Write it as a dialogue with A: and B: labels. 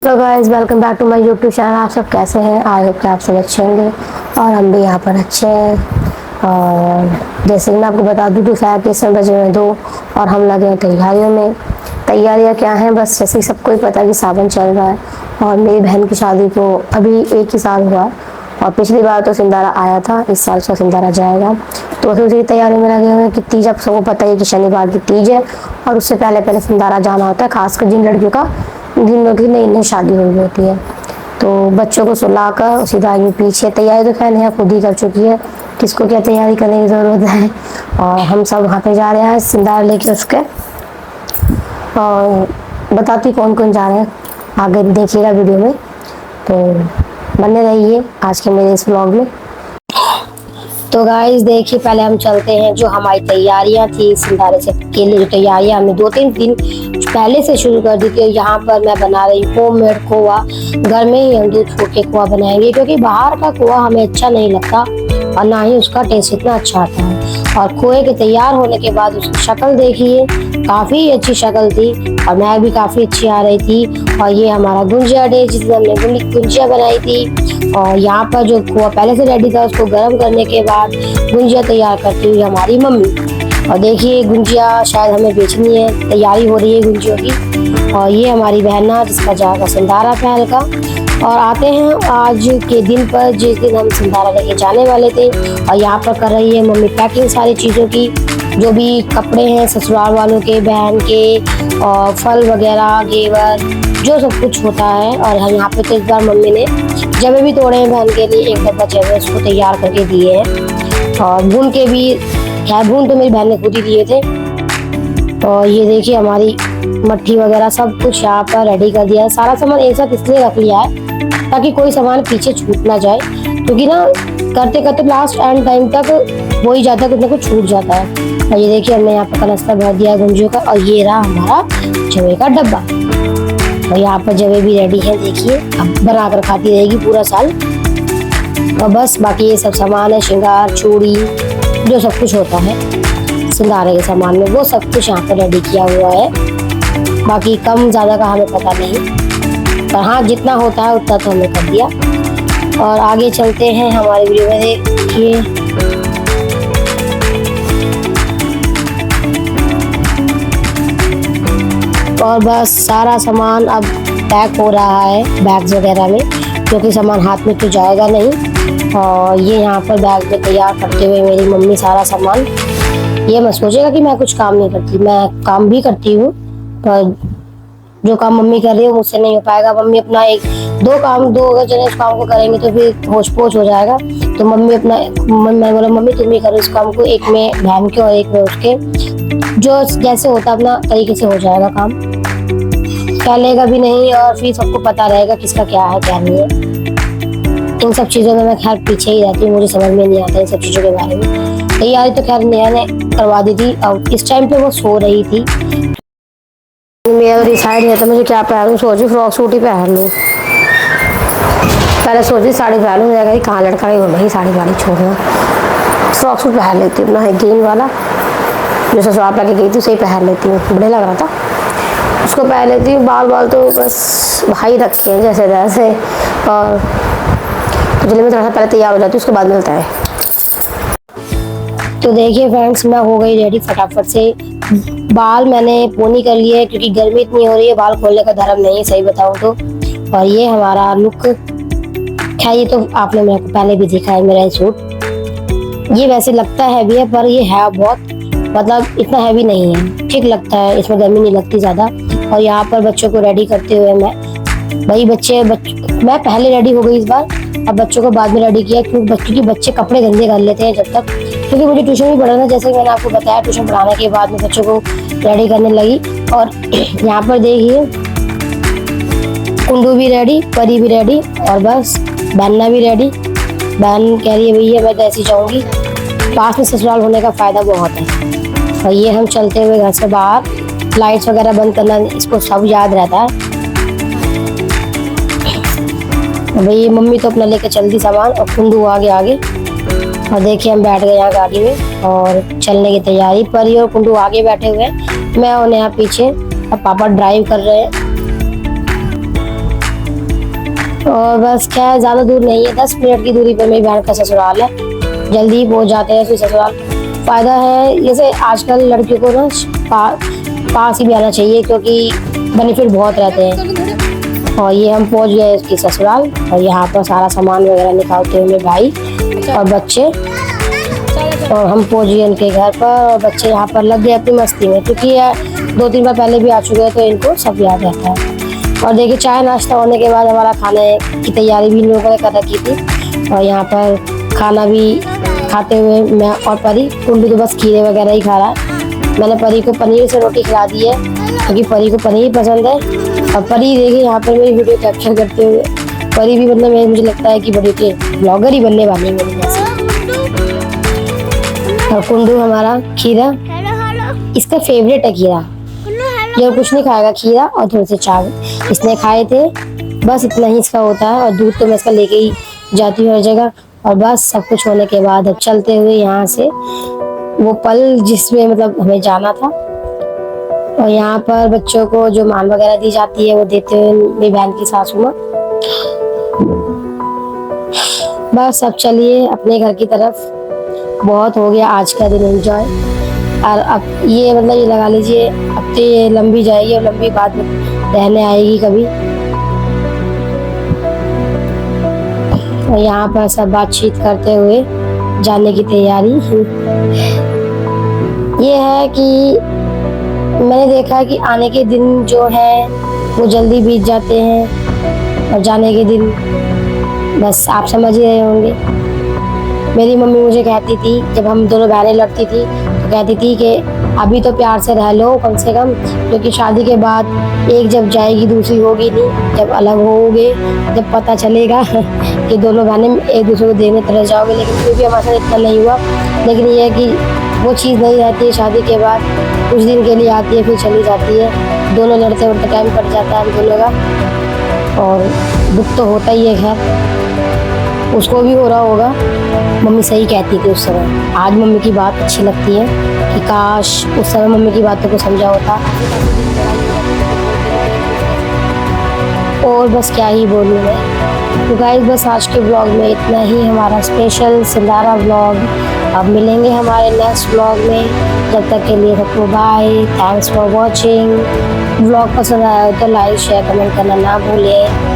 A: तो guys welcome back to my YouTube channel. आप सब कैसे हैं? आई होप कि आप सब अच्छे होंगे और हम भी यहाँ पर अच्छे हैं। और जैसे कि मैं आपको बता दूँ, दोपहर के समय बजे हैं 2 और हम लगे हैं तैयारियों में। तैयारियाँ क्या हैं? बस जैसे कि सबको ही पता है कि सावन चल रहा है और मेरी बहन की शादी को अभी 1 ही साल हुआ और पिछली बार तो सिंदारा आया था, इस साल से सिंदारा जाएगा। तो उसी तैयारी में लगे हुए हैं कि तीज, अब सबको पता है कि शनिवार की तीज है और उससे पहले पहले सिंदारा जाना होता है, खासकर जिन लड़कियों का जिन लोगों की नई नई शादी हुई होती है। तो बच्चों को सुलाकर सीधा आगे पीछे तैयारी तो खैर नेहा खुद ही कर चुकी है, किसको क्या तैयारी करने की ज़रूरत है। और हम सब वहाँ पे जा रहे हैं सिंदारा लेके उसके, और बताती कौन कौन जा रहे हैं आगे देखिएगा वीडियो में। तो बने रहिए आज के मेरे इस ब्लॉग में। तो गाइस देखिए, पहले हम चलते हैं जो हमारी तैयारियां थी सिंदारे से के लिए। जो तैयारियां हमने 2-3 दिन पहले से शुरू कर दी थी। यहाँ पर मैं बना रही हूँ होममेड खोआ। घर में ही हम दूध फूट के खोआ बनाएंगे, क्योंकि बाहर का खोआ हमें अच्छा नहीं लगता और ना ही उसका टेस्ट इतना अच्छा आता है। और खोए के तैयार होने के बाद उसकी शक्ल देखिए, काफ़ी अच्छी शक्ल थी और मैं भी काफ़ी अच्छी आ रही थी। और ये हमारा गुंजिया डे, जिसमें हमने गुंजिया बनाई थी। और यहाँ पर जो खोआ पहले से रेडी था, उसको गर्म करने के बाद गुंजिया तैयार करती हुई हमारी मम्मी। और देखिए गुंजिया शायद हमें बेचनी है, तैयारी हो रही है गुंजियों की। और ये हमारी बहना, जिसका जाएगा सिंदारा पहन का। और आते हैं आज के दिन पर, जिस दिन हम सिंदारा लेके जाने वाले थे। और यहाँ पर कर रही है मम्मी पैकिंग सारी चीज़ों की, जो भी कपड़े हैं ससुराल वालों के, बहन के, और फल वगैरह, घेवर, जो सब कुछ होता है। और हम यहाँ पे तो इस बार मम्मी ने जवे भी तोड़े हैं बहन के लिए, 1 डब्बा जवे उसको तैयार करके दिए हैं। और भून के भी, खैर भून तो मेरी बहन ने खुद ही दिए थे। और ये देखिए हमारी मट्ठी वगैरह सब कुछ यहाँ पर रेडी कर दिया है। सारा सामान एक साथ इसलिए रख लिया है ताकि कोई सामान पीछे छूट ना जाए, क्योंकि ना करते करते लास्ट एंड टाइम तक हो ही जाता है, कुछ ना कुछ छूट जाता है। और ये देखिए हमने यहाँ पर कनस्तर भर दिया है गुंजियों का। और ये रहा हमारा जवे का डब्बा। और यहाँ पर जवे भी रेडी है, देखिए अब बना कर खाती रहेगी पूरा साल। और बस बाकी ये सब सामान है, श्रृंगार, चूड़ी, जो सब कुछ होता है सिंगारे के सामान में, वो सब कुछ यहाँ पर रेडी किया हुआ है। बाकी कम ज़्यादा का हमें पता नहीं, पर हाँ जितना होता है उतना तो हमने कर दिया। और आगे चलते हैं हमारे वीडियो में। देखिए और बस सारा सामान अब पैक हो रहा है बैग्स वगैरह में, क्योंकि सामान हाथ में तो जाएगा नहीं। और ये यहाँ पर बैग में तैयार करते हुए मेरी मम्मी सारा सामान। ये मत सोचेगा कि मैं कुछ काम नहीं करती, मैं काम भी करती हूँ, पर जो काम मम्मी कर रही है मुझसे नहीं हो पाएगा। मम्मी अपना 2 अगर जने उस काम को करेंगे तो फिर होश पोच हो जाएगा। तो मम्मी अपना, मैं बोला मम्मी तुम ही करो इस काम को, एक में बहन के और एक में उसके, जो जैसे होता अपना तरीके से हो जाएगा काम, फैलेगा भी नहीं और फिर सबको पता रहेगा किसका क्या है क्या नहीं है। इन सब चीज़ों में मैं खैर पीछे ही रहती हूँ, मुझे समझ में नहीं आता इन सब चीज़ों के बारे में। तैयारी तो खैर नेहा ने करवा दी थी और इस टाइम पे वो सो रही थी। मेरा डिसाइड है तो मुझे क्या पहनूं, सोची फ्रॉक सूट ही पहन लूँ। पहले सोची साड़ी पहन लूँ, मेरा कहाँ लड़का नहीं भाई साड़ी वाड़ी छोड़ना, फ्रॉक सूट पहन लेती हूँ अपना ग्रीन वाला, जो ससुराल लेके गई थी उसे ही पहन लेती हूँ, बढ़िया लग रहा था, उसको पहन लेती हूँ। बाल तो बस भाई रखे हैं जैसे तैसे। और तो चलिए मैं थोड़ा सा पहले तैयार हो जाती हूँ, उसके बाद मिलता है। तो देखिए फ्रेंड्स, मैं हो गई रेडी फटाफट से। बाल मैंने पोनी कर लिए, क्योंकि गर्मी इतनी हो रही है, बाल खोलने का धर्म नहीं है सही बताऊं तो। और ये हमारा लुक, खैर ये तो आपने मेरे को पहले भी दिखा है मेरा सूट। ये वैसे लगता है हैवी है, पर ये है बहुत, मतलब इतना हैवी नहीं है, ठीक लगता है, इसमें गर्मी नहीं लगती ज़्यादा। और यहाँ पर बच्चों को रेडी करते हुए मैं पहले रेडी हो गई इस बार, अब बच्चों को बाद में रेडी किया, क्योंकि बच्चे कपड़े गंदे कर लेते हैं जब तक, क्योंकि मुझे ट्यूशन भी पढ़ाना, जैसे मैंने आपको बताया, ट्यूशन पढ़ाने के बाद में बच्चों को रेडी करने लगी। और यहाँ पर देखिए कुंडू भी रेडी, परी भी रेडी, और बस बहना भी रेडी। बहन कह रही है भैया मैं तो ऐसी जाऊँगी, पास में ससुराल होने का फ़ायदा बहुत है। और ये हम चलते हुए घर से बाहर, लाइट्स वगैरह बंद करना इसको सब याद रहता है। भाई मम्मी तो अपना लेकर चलती सामान, और कुंडू आगे। और देखिए हम बैठ गए यहाँ गाड़ी में और चलने की तैयारी। परी और कुंडू आगे बैठे हुए हैं, मैं और यहाँ पीछे। अब पापा ड्राइव कर रहे हैं। और बस क्या है, ज़्यादा दूर नहीं है, 10 मिनट की दूरी पर मेरी बहन का ससुराल है। जल्दी ही पहुंच जाते हैं फिर ससुराल। फ़ायदा है, जैसे आजकल लड़कियों को ना पास ही भी आना चाहिए, क्योंकि बेनिफिट बहुत रहते हैं। और ये हम पहुंच गए इसकी ससुराल, और यहाँ पर सारा सामान वगैरह निकालते हुए भाई और बच्चे, और हम पहुंच गए इनके घर पर। और बच्चे यहाँ पर लग गए अपनी मस्ती में, क्योंकि 2-3 बार पहले भी आ चुके हैं तो इनको सब याद रहता है। और देखिए, चाय नाश्ता होने के बाद हमारा खाने की तैयारी भी इन लोगों ने करा की थी। और यहाँ पर खाना भी खाते हुए मैं और परी, कुंडू तो बस खीरे वगैरह ही खा रहा है। मैंने परी को पनीर से रोटी खिला दी है, क्योंकि परी को पनीर पसंद है। और परी देखिए यहाँ पर मेरी वीडियो कैप्चर करते हुए, परी भी मतलब मुझे लगता है कि बड़ी के ब्लॉगर ही बनने वाली है मेरी जैसे। और कुंडू हमारा खीरा, इसका फेवरेट है खीरा, ये कुछ नहीं खाएगा, खीरा और थोड़े से चावल इसने खाए थे, बस इतना ही इसका होता है। और दूध तो मैं इसका लेके ही जाती हूँ हर जगह। और बस सब कुछ होने के बाद अब चलते हुए यहाँ से वो पल जिसमें मतलब हमें जाना था। और यहाँ पर बच्चों को जो मान वगैरह दी जाती है वो देते हुए मेरी बहन की सासू माँ। बस अब चलिए अपने घर की तरफ। बहुत हो गया आज का दिन एंजॉय। और अब ये मतलब ये लगा लीजिए, अब तो ये लंबी जाएगी और लंबी बाद में रहने आएगी कभी। और यहाँ पर सब बातचीत करते हुए जाने की तैयारी। ये है कि मैंने देखा कि आने के दिन जो है वो जल्दी बीत जाते हैं, और जाने के दिन बस आप समझ ही रहे होंगे। मेरी मम्मी मुझे कहती थी, जब हम दोनों बहनें लड़ती थी तो कहती थी कि अभी तो प्यार से रह लो कम से कम, क्योंकि शादी के बाद एक जब जाएगी दूसरी होगी नहीं। जब अलग होगे, जब पता चलेगा कि दोनों बहनें एक दूसरे को देखने तरह जाओगे। लेकिन फिर भी हमारे साथ इतना नहीं हुआ। लेकिन ये है कि वो चीज़ नहीं रहती है शादी के बाद, कुछ दिन के लिए आती है फिर चली जाती है। दोनों लड़ते उड़ते टाइम कट जाता है हम दोनों का, और दुख तो होता ही है। खैर उसको भी हो रहा होगा। मम्मी सही कहती थी उस समय। आज मम्मी की बात अच्छी लगती है कि काश उस समय मम्मी की बातों को समझा होता। और बस क्या ही बोलूँ मैं। तो गाइस बस आज के ब्लॉग में इतना ही, हमारा स्पेशल सिंधारा ब्लॉग। अब मिलेंगे हमारे नेक्स्ट ब्लॉग में। जब तक के लिए सबको bye, thanks for watching. Blog पसंद आया हो तो लाइक शेयर कमेंट करना ना भूलें।